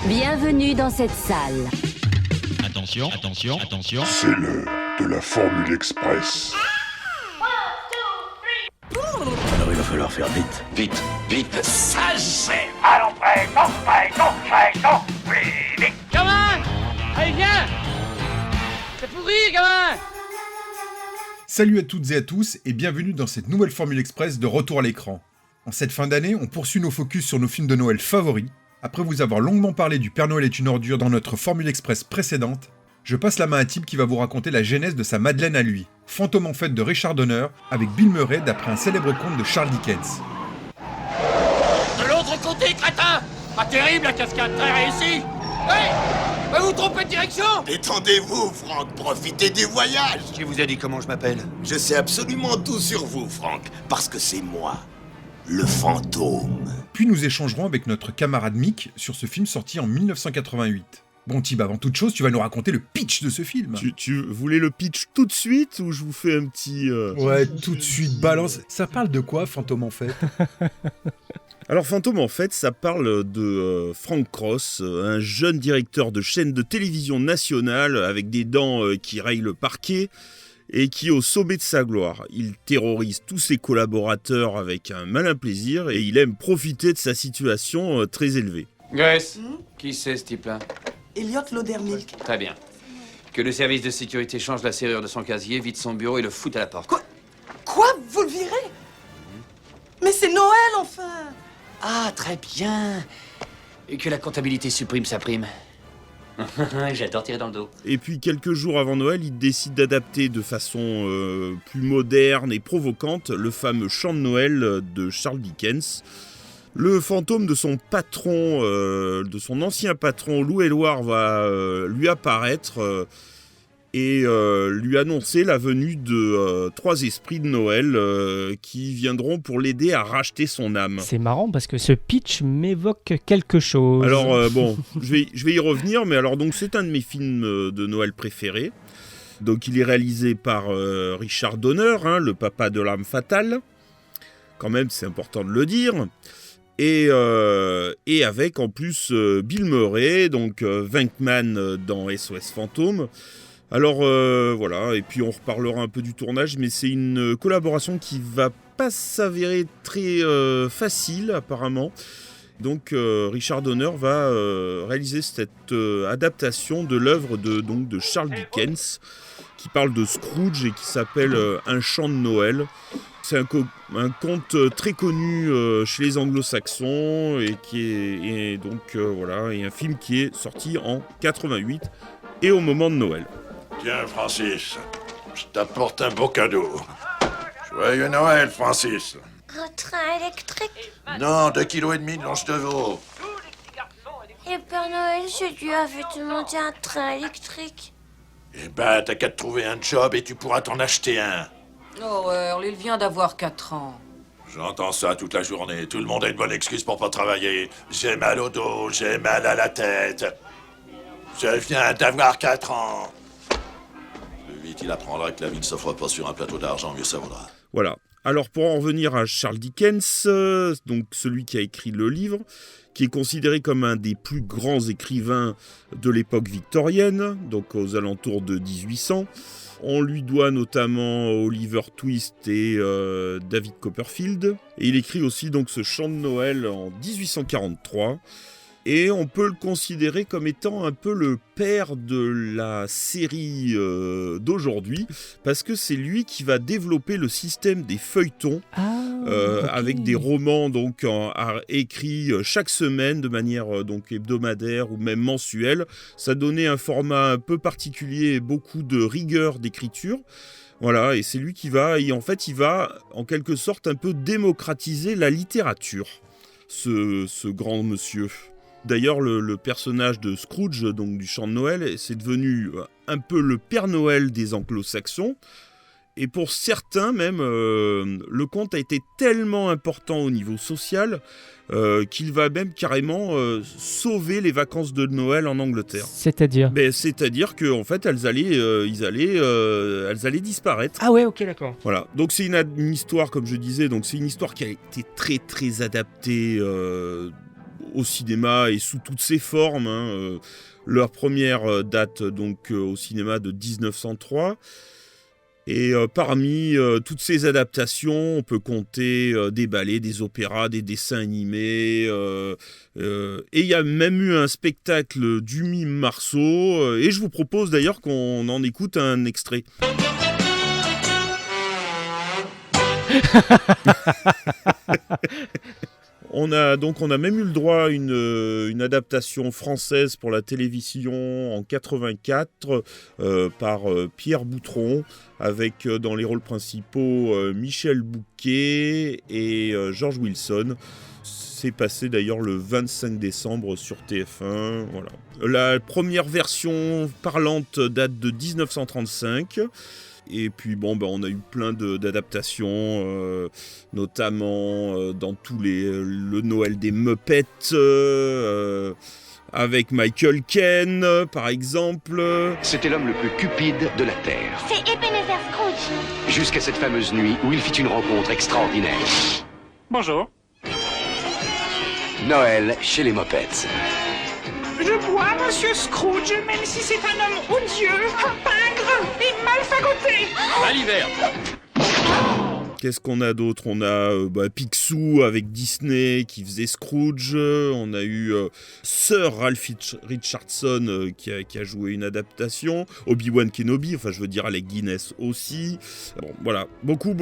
Bienvenue dans cette salle. Attention, attention, attention. C'est l'heure de la Formule Express. Alors il va falloir faire vite. Vite, vite. Ça c'est. Allons, prêt, vite. Gamin! Allez, viens! C'est pourri, gamin! Salut à toutes et à tous et bienvenue dans cette nouvelle Formule Express de Retour à l'écran. En cette fin d'année, on poursuit nos focus sur nos films de Noël favoris. Après vous avoir longuement parlé du Père Noël est une ordure dans notre Formule Express précédente, je passe la main à Tim qui va vous raconter la genèse de sa Madeleine à lui, Fantôme en fête de Richard Donner, avec Bill Murray d'après un célèbre conte de Charles Dickens. De l'autre côté, crétin! Pas terrible la cascade, très réussie! Hey! Vous trompez de direction! Détendez-vous, Franck, profitez du voyage. Qui vous a dit comment je m'appelle? Je sais absolument tout sur vous, Franck, parce que c'est moi, le fantôme. Puis nous échangerons avec notre camarade Mick sur ce film sorti en 1988. Bon Tib, avant toute chose, tu vas nous raconter le pitch de ce film. Tu voulais le pitch tout de suite ou je vous fais un petit... Ouais, tout de suite, balance. Ça parle de quoi, Fantôme en fête? Alors Fantôme en fait, ça parle de Frank Cross, un jeune directeur de chaîne de télévision nationale avec des dents qui rayent le parquet et qui est au sommet de sa gloire. Il terrorise tous ses collaborateurs avec un malin plaisir et il aime profiter de sa situation très élevée. Grace, qui c'est ce type-là? Elliot Laudermilk. Très bien. Que le service de sécurité change la serrure de son casier, vide son bureau et le foute à la porte. Quoi? Vous le virez? Mais c'est Noël, enfin! Ah, très bien. Et que la comptabilité supprime sa prime. J'adore tirer dans le dos. Et puis quelques jours avant Noël, il décide d'adapter de façon plus moderne et provocante le fameux chant de Noël de Charles Dickens. Le fantôme de son patron, de son ancien patron, Lou Éluard, va lui apparaître et lui annoncer la venue de 3 esprits de Noël qui viendront pour l'aider à racheter son âme. C'est marrant parce que ce pitch m'évoque quelque chose. Alors bon, je vais y revenir, mais alors donc c'est un de mes films de Noël préférés. Donc il est réalisé par Richard Donner, le papa de l'âme fatale. Quand même, c'est important de le dire. Et avec en plus Bill Murray, donc Venkman dans SOS Fantôme. Alors voilà, et puis on reparlera un peu du tournage, mais c'est une collaboration qui va pas s'avérer très facile apparemment. Donc Richard Donner va réaliser cette adaptation de l'œuvre de Charles Dickens, qui parle de Scrooge et qui s'appelle Un chant de Noël. C'est un conte très connu chez les anglo-saxons et qui est donc voilà, et un film qui est sorti en 88 et au moment de Noël. Tiens, Francis, je t'apporte un beau cadeau. Joyeux Noël, Francis. Un train électrique? Non, 2,5 kg de longe de veau. Et Père Noël, je lui avais demandé un train électrique. Eh ben, t'as qu'à te trouver un job et tu pourras t'en acheter un. Oh ouais, il vient d'avoir 4 ans. J'entends ça toute la journée. Tout le monde a une bonne excuse pour pas travailler. J'ai mal au dos, j'ai mal à la tête. Je viens d'avoir 4 ans. Plus vite il apprendra que la vie ne s'offre pas sur un plateau d'argent, mieux ça vaudra. Voilà. Alors pour en revenir à Charles Dickens, donc celui qui a écrit le livre, qui est considéré comme un des plus grands écrivains de l'époque victorienne, donc aux alentours de 1800. On lui doit notamment Oliver Twist et David Copperfield. Et il écrit aussi donc ce chant de Noël en 1843. Et on peut le considérer comme étant un peu le père de la série d'aujourd'hui, parce que c'est lui qui va développer le système des feuilletons, okay, avec des romans donc écrits chaque semaine de manière donc hebdomadaire ou même mensuelle. Ça donnait un format un peu particulier et beaucoup de rigueur d'écriture. Voilà, et c'est lui qui va, et en fait, il va en quelque sorte un peu démocratiser la littérature, ce grand monsieur. D'ailleurs, le personnage de Scrooge, donc du chant de Noël, c'est devenu un peu le Père Noël des anglo-saxons. Et pour certains même, le conte a été tellement important au niveau social qu'il va même carrément sauver les vacances de Noël en Angleterre. C'est-à-dire ? C'est-à-dire qu'en fait, elles allaient disparaître. Ah ouais, ok, d'accord. Voilà. Donc c'est une histoire, comme je disais, donc c'est une histoire qui a été très très adaptée au cinéma et sous toutes ses formes. Leur première date donc au cinéma de 1903. Et parmi toutes ces adaptations, on peut compter des ballets, des opéras, des dessins animés. Et il y a même eu un spectacle du mime Marceau. Et je vous propose d'ailleurs qu'on en écoute un extrait. On a même eu le droit à une adaptation française pour la télévision en 84 par Pierre Boutron, avec dans les rôles principaux Michel Bouquet et George Wilson. C'est passé d'ailleurs le 25 décembre sur TF1. Voilà. La première version parlante date de 1935. Et puis on a eu plein d'adaptations, notamment dans le Noël des Muppets, avec Michael Caine, par exemple. C'était l'homme le plus cupide de la Terre. C'est Ebenezer Scrooge. Jusqu'à cette fameuse nuit où il fit une rencontre extraordinaire. Bonjour. Noël chez les Muppets. Je bois, monsieur Scrooge, même si c'est un homme odieux, pingre et mal fagoté. À l'hiver. Qu'est-ce qu'on a d'autre ? On a Picsou avec Disney qui faisait Scrooge. On a eu Sir Ralph Richardson qui a joué une adaptation. Obi-Wan Kenobi, enfin je veux dire Alec Guinness aussi. Bon, voilà, beaucoup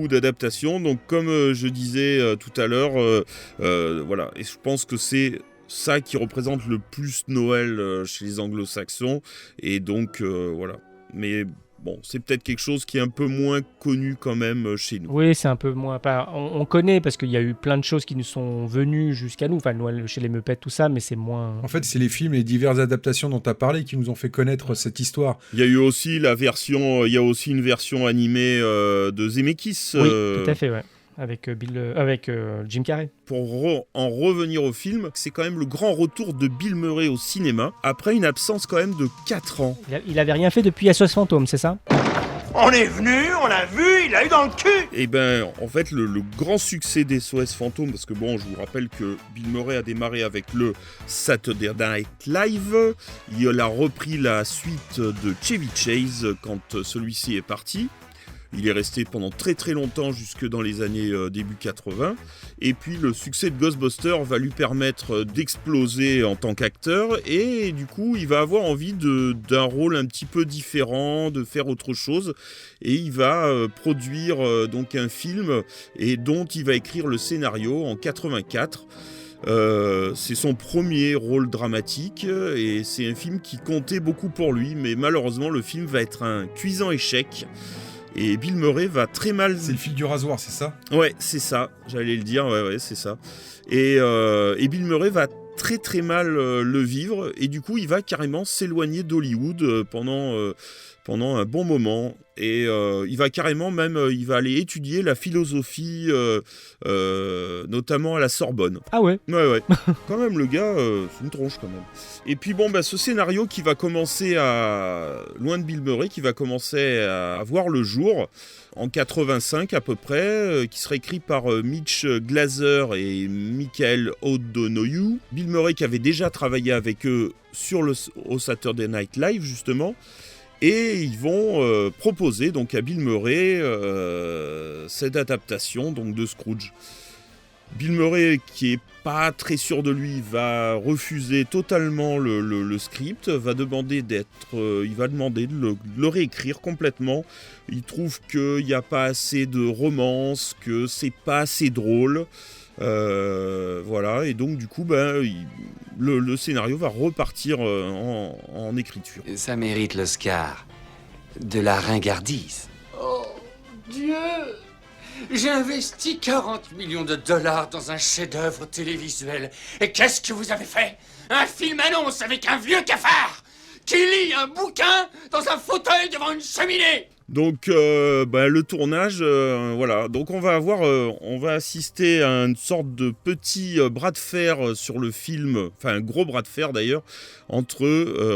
d'adaptations. Donc comme je disais tout à l'heure, voilà, et je pense que c'est ça qui représente le plus Noël chez les anglo-saxons. Et donc voilà, mais... Bon, c'est peut-être quelque chose qui est un peu moins connu quand même chez nous. Oui, c'est un peu moins... On connaît parce qu'il y a eu plein de choses qui nous sont venues jusqu'à nous, enfin Noël chez les Muppets, tout ça, mais c'est moins... En fait, c'est les films et les diverses adaptations dont tu as parlé qui nous ont fait connaître cette histoire. Il y a eu aussi une version animée de Zemeckis. Oui, tout à fait, ouais. Avec Jim Carrey. Pour en revenir au film, c'est quand même le grand retour de Bill Murray au cinéma, après une absence quand même de 4 ans. Il avait rien fait depuis SOS Fantôme, c'est ça ? On est venu, on l'a vu, il a eu dans le cul. Et en fait, le grand succès des SOS Fantôme, parce que je vous rappelle que Bill Murray a démarré avec le Saturday Night Live, il a repris la suite de Chevy Chase quand celui-ci est parti. Il est resté pendant très très longtemps, jusque dans les années début 80. Et puis le succès de Ghostbusters va lui permettre d'exploser en tant qu'acteur. Et du coup, il va avoir envie d'un rôle un petit peu différent, de faire autre chose. Et il va produire donc un film et dont il va écrire le scénario en 84. C'est son premier rôle dramatique et c'est un film qui comptait beaucoup pour lui. Mais malheureusement, le film va être un cuisant échec. Et Bill Murray va très mal... C'est le fil du rasoir, c'est ça ? Ouais, c'est ça, j'allais le dire, ouais, c'est ça. Et Bill Murray va très très mal le vivre, et du coup, il va carrément s'éloigner d'Hollywood pendant un bon moment. Et il va carrément même, il va aller étudier la philosophie, notamment à la Sorbonne. Ah ouais. Ouais. Quand même, le gars, c'est une tronche quand même. Et puis ce scénario qui va commencer loin de Bill Murray, qui va commencer à voir le jour en 85 à peu près, qui sera écrit par Mitch Glaser et Michael O'Donoghue. Bill Murray qui avait déjà travaillé avec eux au Saturday Night Live justement. Et ils vont proposer donc à Bill Murray cette adaptation donc de Scrooge. Bill Murray, qui est pas très sûr de lui, va refuser totalement le script, va demander de le réécrire complètement. Il trouve qu'il n'y a pas assez de romance, que c'est pas assez drôle. Voilà, et donc du coup, le scénario va repartir en écriture. Ça mérite l'Oscar de la ringardise. Oh, Dieu! J'ai investi 40 millions de dollars dans un chef-d'œuvre télévisuel. Et qu'est-ce que vous avez fait? Un film-annonce avec un vieux cafard qui lit un bouquin dans un fauteuil devant une cheminée. Donc le tournage, voilà. Donc on va assister à une sorte de petit bras de fer sur le film, enfin un gros bras de fer d'ailleurs, entre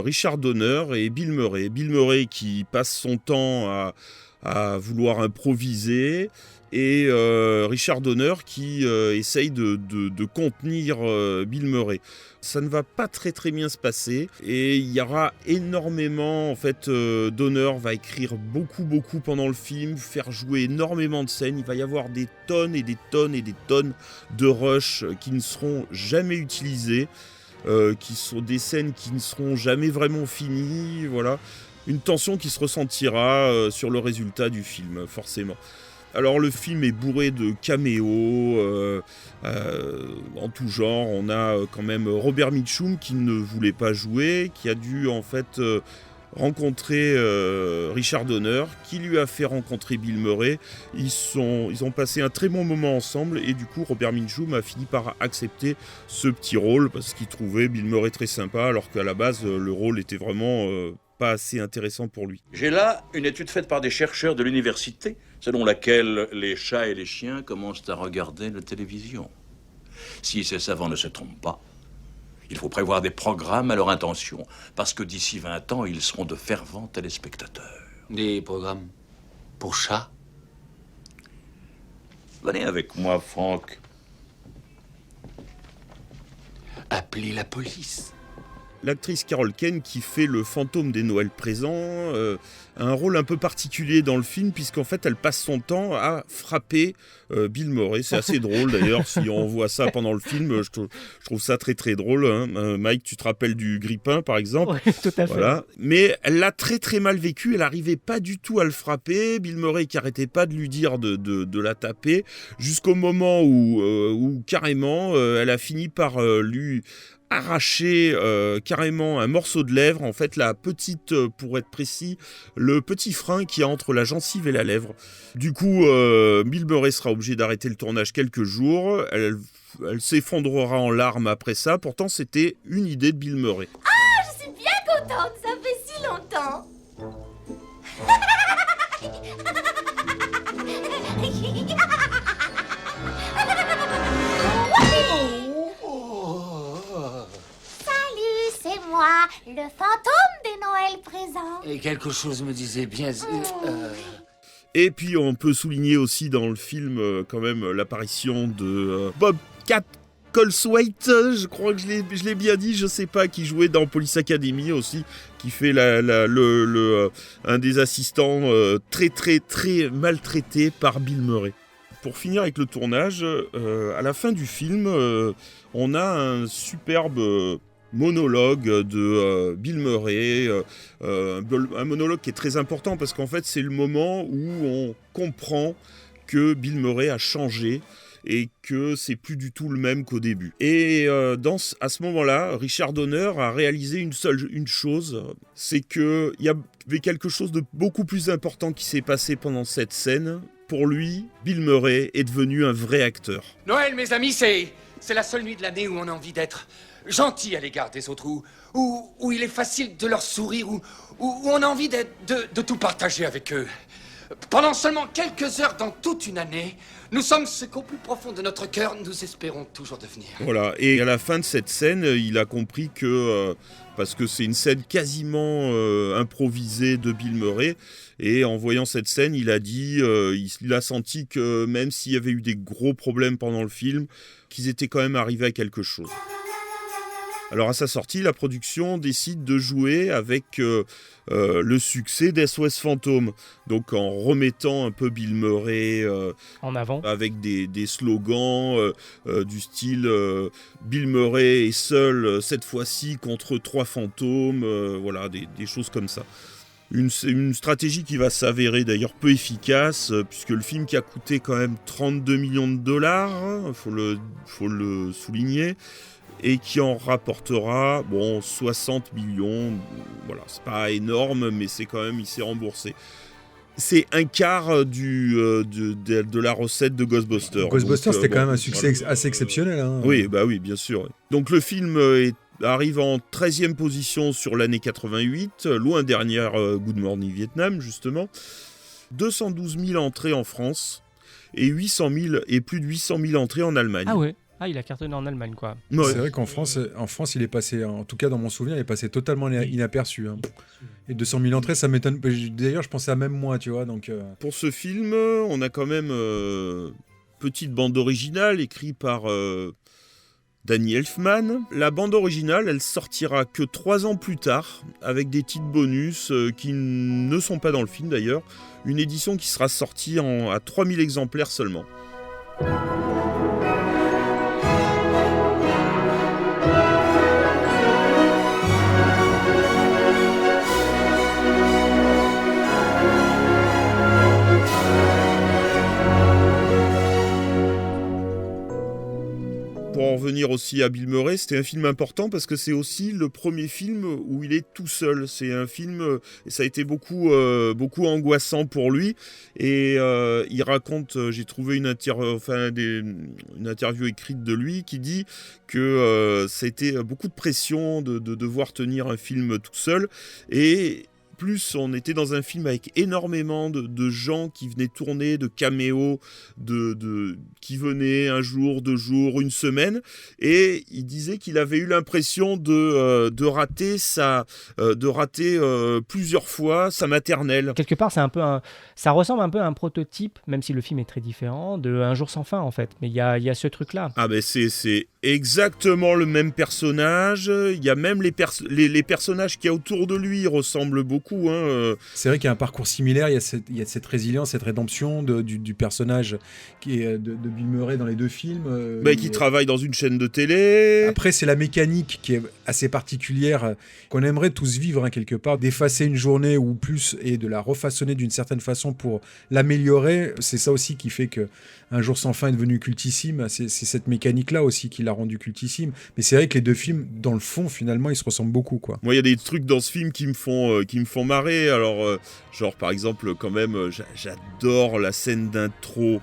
Richard Donner et Bill Murray. Bill Murray qui passe son temps à vouloir improviser, et Richard Donner qui essaye de contenir Bill Murray. Ça ne va pas très très bien se passer et il y aura énormément, en fait, Donner va écrire beaucoup pendant le film, faire jouer énormément de scènes, il va y avoir des tonnes et des tonnes et des tonnes de rushs qui ne seront jamais utilisés, qui sont des scènes qui ne seront jamais vraiment finies, voilà. Une tension qui se ressentira sur le résultat du film, forcément. Alors le film est bourré de caméos en tout genre. On a quand même Robert Mitchum qui ne voulait pas jouer, qui a dû en fait rencontrer Richard Donner, qui lui a fait rencontrer Bill Murray. Ils ont passé un très bon moment ensemble et du coup Robert Mitchum a fini par accepter ce petit rôle parce qu'il trouvait Bill Murray très sympa alors qu'à la base le rôle était vraiment pas assez intéressant pour lui. J'ai là une étude faite par des chercheurs de l'université, selon laquelle les chats et les chiens commencent à regarder la télévision. Si ces savants ne se trompent pas, il faut prévoir des programmes à leur intention, parce que d'ici 20 ans, ils seront de fervents téléspectateurs. Des programmes pour chats? Venez avec moi, Franck. Appelez la police. L'actrice Carol Kane, qui fait le fantôme des Noëls présents, a un rôle un peu particulier dans le film, puisqu'en fait, elle passe son temps à frapper Bill Murray. C'est assez drôle, d'ailleurs, si on voit ça pendant le film, je trouve ça très très drôle. Hein. Mike, tu te rappelles du Grippin, par exemple? Oui, tout à fait. Voilà. Mais elle l'a très très mal vécu, elle n'arrivait pas du tout à le frapper. Bill Murray qui arrêtait pas de lui dire de la taper, jusqu'au moment où carrément, elle a fini par lui arracher carrément un morceau de lèvre, en fait la petite, pour être précis, le petit frein qui est entre la gencive et la lèvre. Du coup, Bill Murray sera obligé d'arrêter le tournage quelques jours, elle s'effondrera en larmes après ça, pourtant c'était une idée de Bill Murray. Ah, je suis bien contente, ça fait si longtemps. C'est moi, le fantôme des Noëls présents. Et quelque chose me disait bien... Et puis on peut souligner aussi dans le film quand même l'apparition de Bobcat Goldthwait, je crois que je l'ai bien dit, je sais pas, qui jouait dans Police Academy aussi, qui fait un des assistants très très très maltraité par Bill Murray. Pour finir avec le tournage, à la fin du film, on a un superbe monologue de Bill Murray, un monologue qui est très important parce qu'en fait c'est le moment où on comprend que Bill Murray a changé et que c'est plus du tout le même qu'au début. Et à ce moment-là, Richard Donner a réalisé une chose, c'est qu'il y avait quelque chose de beaucoup plus important qui s'est passé pendant cette scène. Pour lui, Bill Murray est devenu un vrai acteur. Noël, mes amis, c'est la seule nuit de l'année où on a envie d'être gentil à l'égard des autres, où il est facile de leur sourire, où on a envie de tout partager avec eux. Pendant seulement quelques heures dans toute une année, nous sommes ce qu'au plus profond de notre cœur, nous espérons toujours devenir. Voilà, et à la fin de cette scène, il a compris que, parce que c'est une scène quasiment improvisée de Bill Murray, et en voyant cette scène, il a dit, il a senti que même s'il y avait eu des gros problèmes pendant le film, qu'ils étaient quand même arrivés à quelque chose. Alors à sa sortie, la production décide de jouer avec le succès d'SOS Fantôme, donc en remettant un peu Bill Murray en avant, avec des slogans du style Bill Murray est seul cette fois-ci contre 3 fantômes, voilà, des choses comme ça. Une stratégie qui va s'avérer d'ailleurs peu efficace, puisque le film qui a coûté quand même 32 millions de dollars, hein, faut le souligner, et qui en rapportera 60 millions. Voilà, c'est pas énorme, mais c'est quand même, il s'est remboursé. C'est un quart de la recette de Ghostbusters. Ghostbusters, c'était quand même un succès assez exceptionnel. Hein. Oui, oui, bien sûr. Donc le film arrive en 13e position sur l'année 88, loin derrière Good Morning Vietnam, justement. 212 000 entrées en France et plus de 800 000 entrées en Allemagne. Ah ouais. Ah, il a cartonné en Allemagne, quoi. Ouais. C'est vrai qu'en France, il est passé, en tout cas dans mon souvenir, il est passé totalement inaperçu. Hein. Et 200 000 entrées, ça m'étonne. D'ailleurs, je pensais à même moi, tu vois. Donc, Pour ce film, on a quand même petite bande originale écrite par Danny Elfman. La bande originale, elle sortira que 3 ans plus tard, avec des titres bonus qui ne sont pas dans le film d'ailleurs. Une édition qui sera sortie à 3000 exemplaires seulement. Pour en revenir aussi à Bill Murray, c'était un film important parce que c'est aussi le premier film où il est tout seul. C'est un film, et ça a été beaucoup angoissant pour lui. Et il raconte, j'ai trouvé une interview écrite de lui qui dit que ça a été beaucoup de pression de devoir tenir un film tout seul. Et plus on était dans un film avec énormément de gens qui venaient tourner, de caméos, qui venaient un jour, 2 jours, une semaine, et il disait qu'il avait eu l'impression de rater plusieurs fois sa maternelle. Quelque part, ça ressemble un peu à un prototype, même si le film est très différent, de Un jour sans fin en fait. Mais il y a ce truc-là. Ah ben c'est exactement le même personnage. Il y a même les personnages qu'il y a autour de lui ressemblent beaucoup. C'est vrai qu'il y a un parcours similaire, il y a cette résilience, cette rédemption du personnage qui est de Bill Murray dans les 2 films. Qui travaille dans une chaîne de télé. Après, c'est la mécanique qui est assez particulière, qu'on aimerait tous vivre quelque part, d'effacer une journée ou plus et de la refaçonner d'une certaine façon pour l'améliorer. C'est ça aussi qui fait que Un jour sans fin est devenu cultissime. C'est cette mécanique-là aussi qui l'a rendu cultissime. Mais c'est vrai que les 2 films, dans le fond, finalement, ils se ressemblent beaucoup, quoi. Moi, il y a des trucs dans ce film qui me font marrer. Alors, genre, par exemple, quand même, j'adore la scène d'intro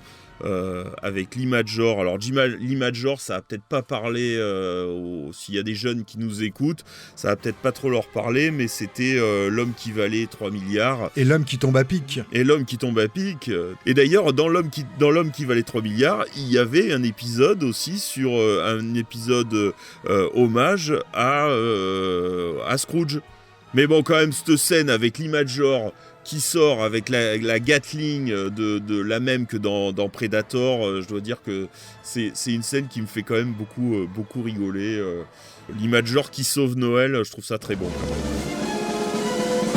avec Lee Major. Alors, Lee Major, ça va peut-être pas parler, s'il y a des jeunes qui nous écoutent, ça va peut-être pas trop leur parler, mais c'était l'homme qui valait 3 milliards. Et l'homme qui tombe à pic. Et d'ailleurs, dans l'homme qui valait 3 milliards, il y avait un épisode aussi sur un épisode hommage à Scrooge. Mais bon, quand même, cette scène avec Lee Major qui sort avec la Gatling de la même que dans Predator, je dois dire que c'est une scène qui me fait quand même beaucoup rigoler. Lee Major qui sauve Noël, je trouve ça très bon.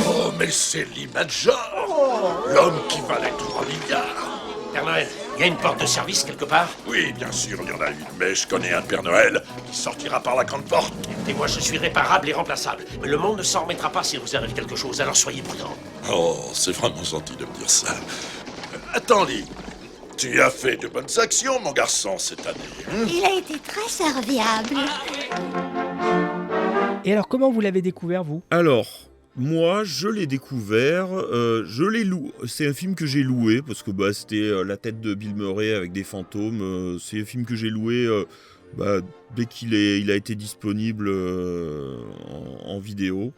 Oh, mais c'est Lee Major, l'homme qui valait 3 milliards. Père Noël, il y a une porte de service quelque part? Oui, bien sûr, il y en a une, mais je connais un Père Noël qui sortira par la grande porte. Et moi, je suis réparable et remplaçable. Mais le monde ne s'en remettra pas s'il vous arrive quelque chose, alors soyez prudents. Oh, c'est vraiment gentil de me dire ça. Attends, Lee, tu as fait de bonnes actions, mon garçon, cette année. Il a été très serviable. Et alors, comment vous l'avez découvert, vous? Alors, moi, je l'ai découvert, je l'ai loué. C'est un film que j'ai loué, parce que c'était la tête de Bill Murray avec des fantômes. C'est un film que j'ai loué dès qu'il a été disponible en vidéo.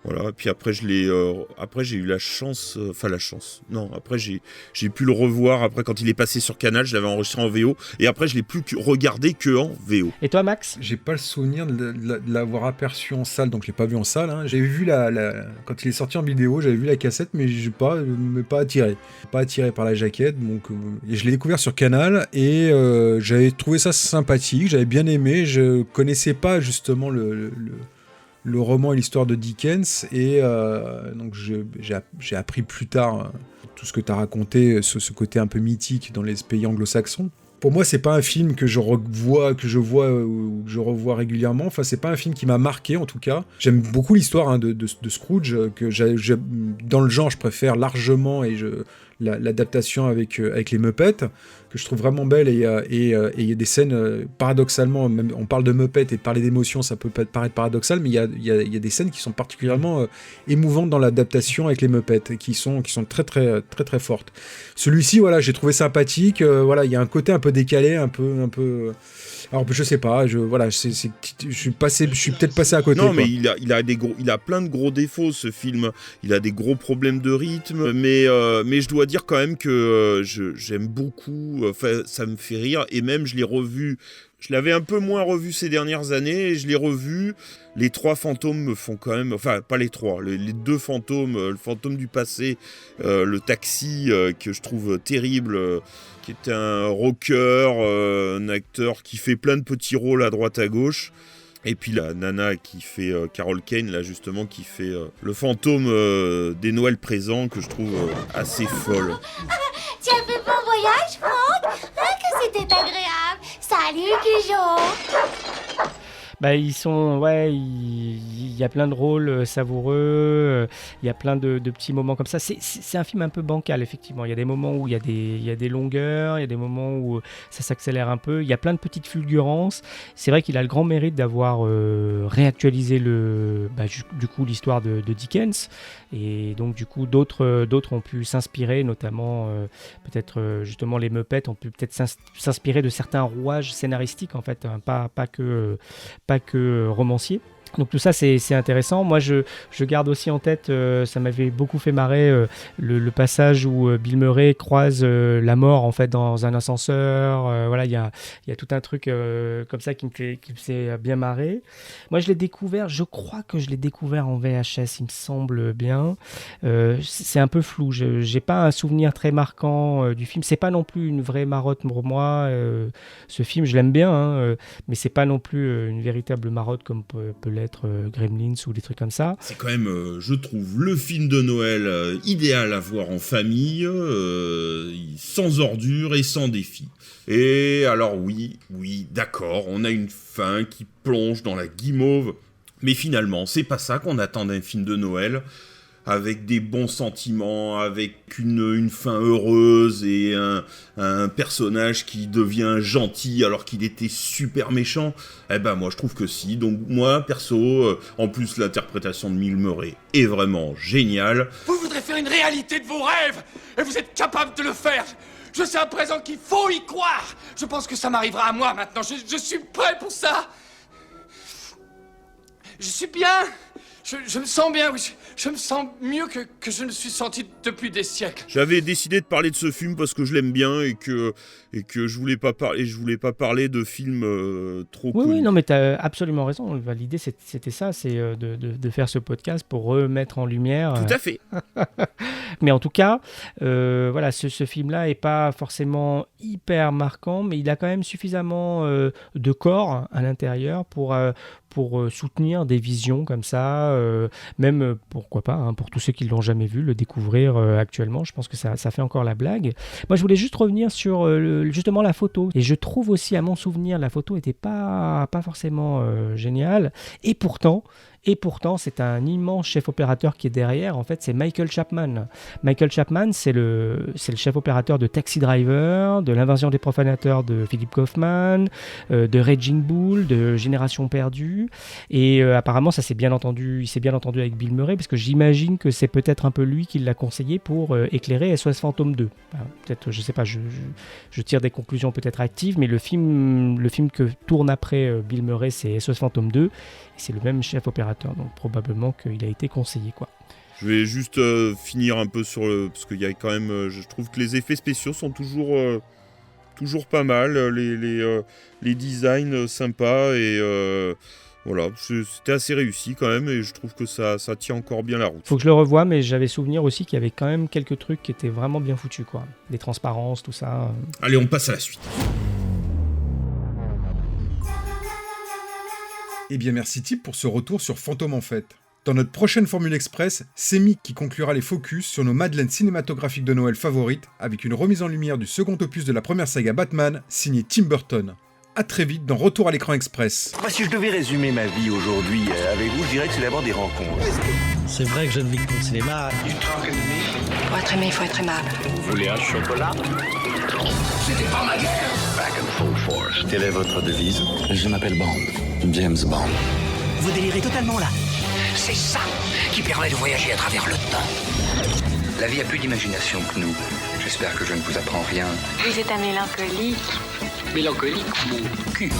Voilà, puis après après j'ai eu la chance, après j'ai pu le revoir après quand il est passé sur Canal, je l'avais enregistré en VO et après je l'ai plus regardé que en VO. Et toi Max? J'ai pas le souvenir de l'avoir aperçu en salle, donc je l'ai pas vu en salle. Hein. J'avais vu quand il est sorti en vidéo, j'avais vu la cassette, mais je m'ai pas attiré. Pas attiré par la jaquette, donc et je l'ai découvert sur Canal et j'avais trouvé ça sympathique, j'avais bien aimé. Je connaissais pas justement le roman et l'histoire de Dickens, et donc j'ai appris plus tard tout ce que tu as raconté, ce côté un peu mythique dans les pays anglo-saxons. Pour moi, c'est pas un film que je revois régulièrement. Enfin, c'est pas un film qui m'a marqué, en tout cas. J'aime beaucoup l'histoire de Scrooge, que dans le genre, je préfère largement l'adaptation avec les Muppets, que je trouve vraiment belle, et il y a des scènes, paradoxalement, même on parle de Muppets et de parler d'émotions, ça peut paraître paradoxal, mais il y a des scènes qui sont particulièrement émouvantes dans l'adaptation avec les Muppets, qui sont très très très très fortes. Celui-ci, voilà, j'ai trouvé sympathique, voilà, il y a un côté un peu décalé, un peu. Alors je sais pas, je suis peut-être passé à côté. Non, mais il a plein de gros défauts, ce film. Il a des gros problèmes de rythme, mais je dois dire quand même que j'aime beaucoup, enfin ça me fait rire, et même je l'ai revu, je l'avais un peu moins revu ces dernières années, et je l'ai revu, les 3 fantômes me font quand même, enfin pas les 3, les 2 fantômes, le fantôme du passé, le taxi que je trouve terrible, qui est un rocker, un acteur qui fait plein de petits rôles à droite à gauche. Et puis la nana qui fait Carol Kane, là justement, qui fait le fantôme des Noëls présents, que je trouve assez folle. Tu as fait bon voyage, Franck? Ah, que c'était agréable. Salut, Cujo. Bah, ils sont, ouais, il y a plein de rôles savoureux, il y a plein de petits moments comme ça. C'est un film un peu bancal, effectivement. Il y a des moments où il y a des longueurs, il y a des moments où ça s'accélère un peu. Il y a plein de petites fulgurances. C'est vrai qu'il a le grand mérite d'avoir réactualisé du coup l'histoire de Dickens. Et donc, du coup, d'autres ont pu s'inspirer, notamment peut-être justement les Muppets ont pu peut-être s'inspirer de certains rouages scénaristiques, en fait, hein, pas que romancier. Donc tout ça c'est intéressant. Moi je garde aussi en tête, ça m'avait beaucoup fait marrer le passage où Bill Murray croise la mort en fait dans un ascenseur. Voilà, il y a tout un truc comme ça qui me fait bien marrer. Moi je crois que je l'ai découvert en VHS, il me semble bien. C'est un peu flou, j'ai pas un souvenir très marquant du film. C'est pas non plus une vraie marotte pour moi. Ce film je l'aime bien, hein, mais c'est pas non plus une véritable marotte comme peut l'être Gremlins ou des trucs comme ça. C'est quand même, je trouve, le film de Noël idéal à voir en famille, sans ordures et sans défi. Et alors oui, d'accord, on a une fin qui plonge dans la guimauve, mais finalement, c'est pas ça qu'on attend d'un film de Noël, avec des bons sentiments, avec une fin heureuse et un personnage qui devient gentil alors qu'il était super méchant. Eh ben moi je trouve que si. Donc moi perso, en plus l'interprétation de Bill Murray est vraiment géniale. Vous voudrez faire une réalité de vos rêves et vous êtes capable de le faire. Je sais à présent qu'il faut y croire. Je pense que ça m'arrivera à moi maintenant. Je suis prêt pour ça. Je suis bien. Je me sens bien, oui. Je me sens mieux que je ne suis senti depuis des siècles. J'avais décidé de parler de ce film parce que je l'aime bien et que je voulais pas parler de films trop connus. Oui, non, mais tu as absolument raison. L'idée, c'était ça, c'est de faire ce podcast pour remettre en lumière. Tout à fait. Mais en tout cas, voilà, ce film-là est pas forcément hyper marquant, mais il a quand même suffisamment de corps à l'intérieur pour soutenir des visions comme ça, même pourquoi pas, hein, pour tous ceux qui ne l'ont jamais vu, le découvrir actuellement. Je pense que ça fait encore la blague. Moi, je voulais juste revenir sur justement la photo. Et je trouve aussi, à mon souvenir, la photo n'était pas forcément géniale. Et pourtant, c'est un immense chef opérateur qui est derrière. En fait, c'est Michael Chapman. Michael Chapman, c'est le chef opérateur de Taxi Driver, de L'Invasion des profanateurs de Philip Kaufman, de Raging Bull, de Génération perdue. Et apparemment, il s'est bien entendu avec Bill Murray, parce que j'imagine que c'est peut-être un peu lui qui l'a conseillé pour éclairer SOS Fantôme 2. Enfin, peut-être, je sais pas, je tire des conclusions peut-être actives, mais le film que tourne après Bill Murray, c'est SOS Fantôme 2. C'est le même chef opérateur, donc probablement qu'il a été conseillé, quoi. Je vais juste finir un peu sur parce qu'il y a quand même, je trouve que les effets spéciaux sont toujours pas mal, les designs sympas et voilà, c'était assez réussi quand même et je trouve que ça tient encore bien la route. Faut que je le revoie, mais j'avais souvenir aussi qu'il y avait quand même quelques trucs qui étaient vraiment bien foutus, quoi. Des transparences, tout ça. Allez, on passe à la suite. Eh bien merci Tip pour ce retour sur Fantôme en fête. Dans notre prochaine Formule Express, c'est Mick qui conclura les focus sur nos madeleines cinématographiques de Noël favorites avec une remise en lumière du second opus de la première saga Batman, signé Tim Burton. A très vite dans Retour à l'écran express. Moi, si je devais résumer ma vie aujourd'hui avec vous, je dirais que c'est d'abord des rencontres. C'est vrai que je ne vis que pour le cinéma. Pour être aimé, il faut être aimable. Vous voulez un chocolat? C'était pas ma guerre. Back in full force. Quelle est votre devise? Je m'appelle Bond. James Bond. Vous délirez totalement là. C'est ça qui permet de voyager à travers le temps. La vie a plus d'imagination que nous. J'espère que je ne vous apprends rien. Vous êtes un mélancolique. Mélancolique, mon cul.